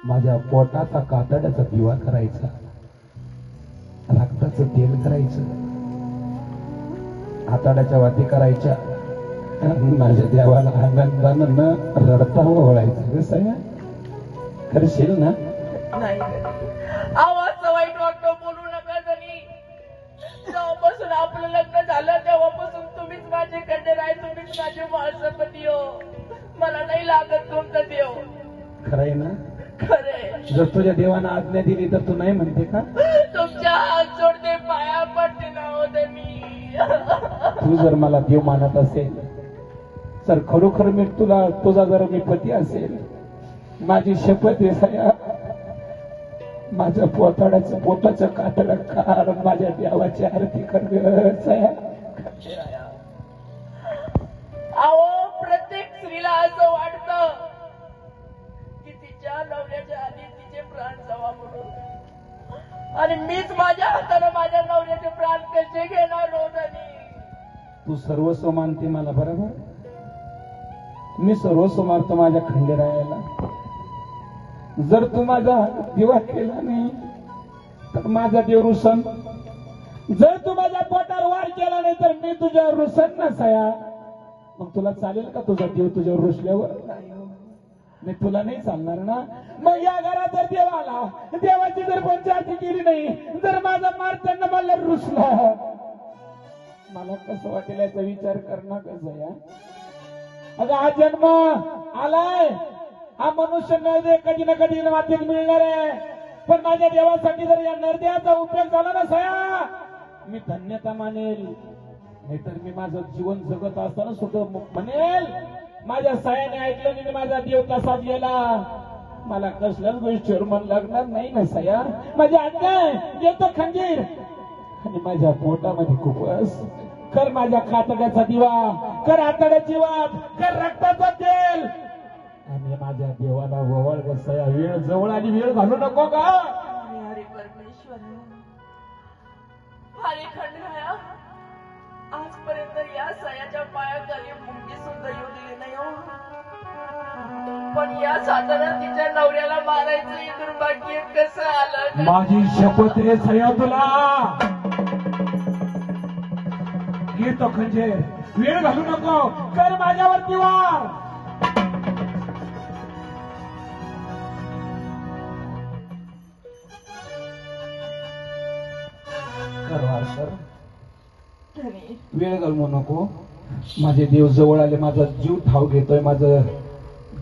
माझ्या पोटाचा कातड्याचा दिवा करायचा, रक्ताचं तेल करायचं, आताड्याच्या वाती करायच्या, माझ्या देवाला आनंदानं न रडता ओळायचं. कसं आहे करशील ना? नाही आवाज वाईट वाटतं, बोलू नका जणी. जेव्हापासून आपलं लग्न झालं तेव्हापासून तुम्हीच माझे कंडेर आहे, तुम्हीच माझे माळसपती हो. मला नाही लागत तुमचा देव. खरंय ना? खरे जर तुझ्या देवानं आज्ञा दिली तर तू नाही म्हणते का? तुमच्या हात जोडते, पाया पडते ना होते मी. तू जर मला देव मानत असेल तर खरोखर मी तुला, तुझा जर मी पती असेल, माझी शपथ आहे सया, माझ्या पोटाचं कातड काढ, माझ्या देवाची आरती कर सया. अहो प्रत्येक स्त्रीला असं वाटतं की तिच्या नवऱ्याच्या आधी तिचे प्राण जावा म्हणून, आणि मीच माझ्या हाताने माझ्या नवऱ्याचे प्राण कसे घेणार होत. तू सर्वस्व मानते मला, बरोबर? मी सर्वस्व मानतो माझ्या खंडेरायाला. जर तू माझा दिवा केला नाही तर माझा देव रुसन. जर तू माझ्या पोटावर वार केला नाही तर मी तुझ्यावर रुसन ना सया. मग तुला चालेल का तुझा देव तुझ्यावर रुसल्यावर? मी तुला नाही चालणार ना. मग या घरात जर देव आला, देवाची जर पंचायती केली नाही, जर माझा मार्तंड मला रुसला, मला कसं वाटेल याचा विचार करणं कसं या. अगं हा जन्म आलाय, हा मनुष्य नरदेह कधी ना कधी मातीत मिळणार आहे. पण माझ्या देवासाठी जर या नरदेहाचा उपयोग झाला ना सया, मी धन्यता मानेल. नाहीतर मी माझं जीवन जगत असताना सुद्धा म्हणेल माझ्या सायाने ऐकलं नाही, माझा देव तसाच गेला. मला कसल्याच गोष्टीवर मन लागणार नाही ना सया. माझी आज्ञा येतो खंजीर आणि माझ्या पोटामध्ये खूपच कर, माझ्या कातड्याचा दिवा कर, आतड्याची वात कर, रक्ताचा तेल, आणि माझ्या देवाला ववळ कसया. वेळ जवळ आली, वेळ घालू नको का? हरी परमेश्वर, हरी खंडराया, आजपर्यंत या सयाच्या पायाखाली मुंगी सुद्धा येऊ दिली नाही हो. पण या साधारण तिच्या नवऱ्याला मारायचं हे दुर्भाग्य कसं आलं? माझी शपथ रे सया तुला. घेतो खंजीर, वेळ घालू नको, कर माझ्यावरती वार. कर वार कर, वेळ घालवू नको. माझे देव जवळ आले, माझा जीव ठाव घेतोय, माझं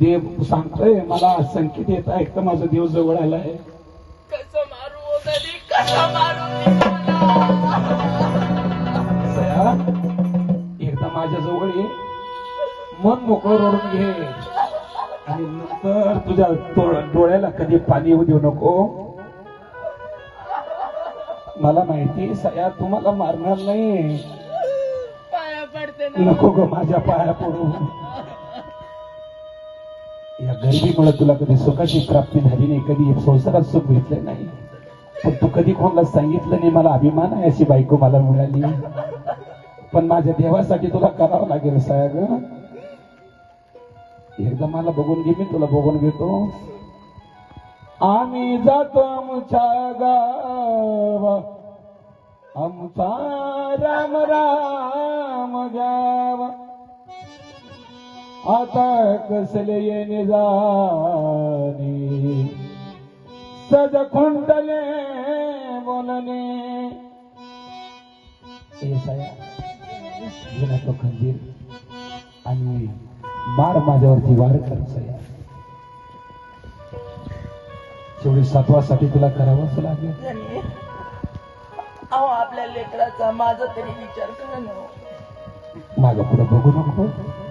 देव सांगतोय, मला संकेत येत आहे का माझा देव जवळ आलाय. कसं मारू हो तरी, कसं मारू सया, एकदा माझ्या जवळ ये, मन मोकळं रडून घे, आणि नंतर तुझ्या डोळ्याला कधी पाणी येऊ देऊ नको. मला माहिती सया तुम्हाला मारणार नाही. पाया पडते ना. नको ग माझ्या पाया पडू. या गरिबीमुळे तुला कधी सुखाची प्राप्ती झाली नाही, कधी संसारात सुख भेटलं नाही. पण तू कधी कोणाला सांगितलं नाही. मला अभिमान आहे अशी बायको मला मिळाली. पण माझ्या देवासाठी तुला करावं लागेल सया ग. एकदा मला बघून घे, मी तुला बघून घेतो. आम्ही जातो आमच्या गावा, आमचा राम राम गावा, आता कसले येणे जाणे, सज खुंटले बोलणे. घेणं तो खंजीर आणि मार माझ्यावरती वार कर सया. शेवटी सत्वासाठी तुला करावंच लागेल. अहो आपल्या लेकराचा माझा तरी विचार करा ना. मागं पुढे बघू नको.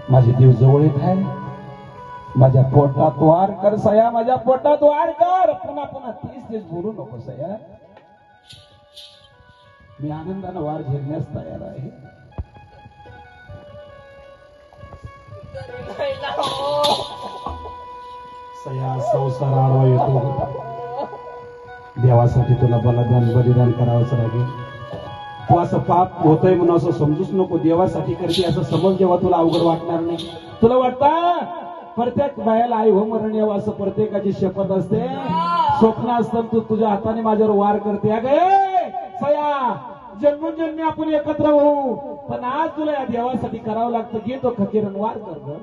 माझे देव जवळ येत आहे. माझ्या पोटात वार कर सया, माझ्या पोटात वार कर. पुन्हा पुन्हा तेच बोलू नको सया. मी आनंदानं वार झेलण्यास तयार आहे. सया संसार आडवा येतो. देवासाठी तुला बलिदान करावंच लागेल. तू असं पाप होतोय म्हणून असं समजूच नको. देवासाठी करते असं समज, जेव्हा तुला अवघड वाटणार नाही. तुला वाटतं प्रत्येक बायाला आई हो मरण यावं असं प्रत्येकाची शपथ असते. स्वप्न असतं तू तुझ्या हाताने माझ्यावर वार करते. अगं सया, जन्मोजन्मी आपण एकत्र होऊ, पण आज तुला या देवासाठी करावं लागतं. घे तो खकीरन वार कर ग.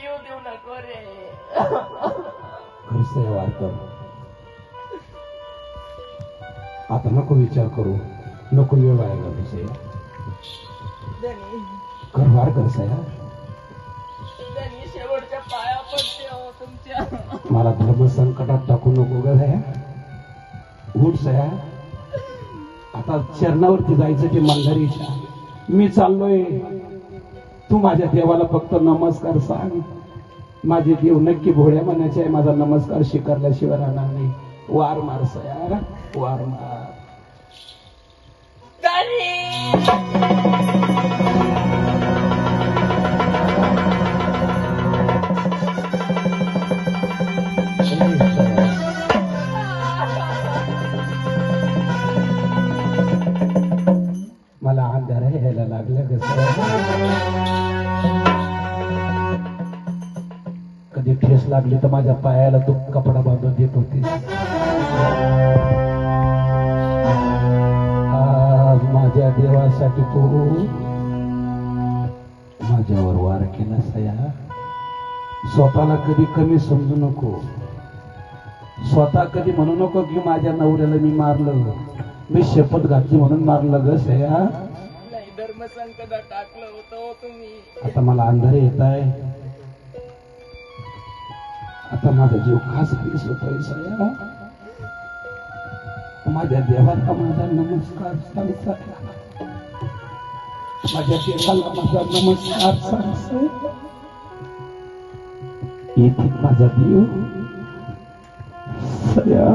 येऊ देऊ नको रे. खरंच वार कर. आता नको विचार करू, नको वेळ वाया घालू सया. धनी कर वार कर सया. धनी शेवटच्या पाया पडते हो तुमच्या. मला धर्म संकटात टाकू नको ग सया. उठ सया. आता चरणावरती जायचं ते मांघारी इच्छा. मी चाललोय. तू माझ्या देवाला फक्त नमस्कार सांग. माझे देव नक्की भोळ्या मनाचे आहे. माझा नमस्कार स्वीकारल्याशिवाय राहणार नाही. वार मार सया, वार मार. मला अंधार यायला लागलं कसं. कधी ठेस लागली तर माझ्या पायाला तू कपडा बांधून देत होतीस. आज माझ्या देवासाठी तू माझ्यावर वार केला सया. स्वतःला कधी कमी समजू नको. स्वतः कधी म्हणू नको की माझ्या नवऱ्याला मी मारलं, मी शपथ घातली म्हणून मारलं ग सया. नाही धर्म संकटात टाकलं होतं तुम्ही. आता मला अंधार येत आहे. आता माझा जीव खास खालीच होतोय सया. माझ्या देवाला माझा नमस्कार सांग सया. माझ्या देवाला माझा नमस्कार सांग सया. येथे माझा देव सया.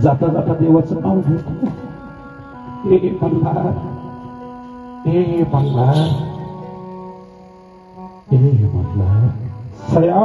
जाता जाता देवाचं नाव घेतो. हे मल्हार, हे मल्हार, हे मल्हार. सया